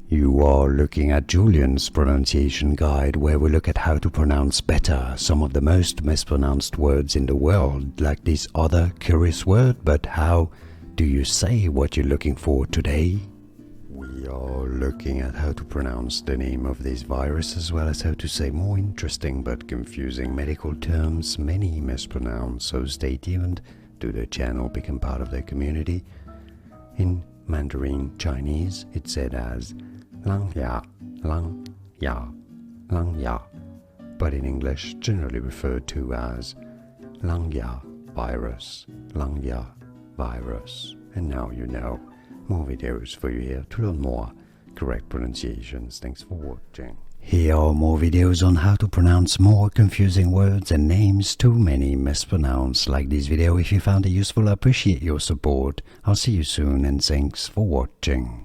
You are looking at Julian's pronunciation guide, where we look at how to pronounce better some of the most mispronounced words in the world, like this other curious word. But how do you say what you're looking for today? We are looking at how to pronounce the name of this virus, as well as how to say more interesting but confusing medical terms many mispronounce, so stay tuned to the channel, become part of the community. In Mandarin Chinese, it's said as Langya, Langya, Langya, but in English generally referred to as Langya Virus, Langya Virus. And now you know. More videos for you here to learn more correct pronunciations. Thanks for watching. Here are more videos on how to pronounce more confusing words and names too many mispronounced. Like this video if you found it useful. I appreciate your support. I'll see you soon and thanks for watching.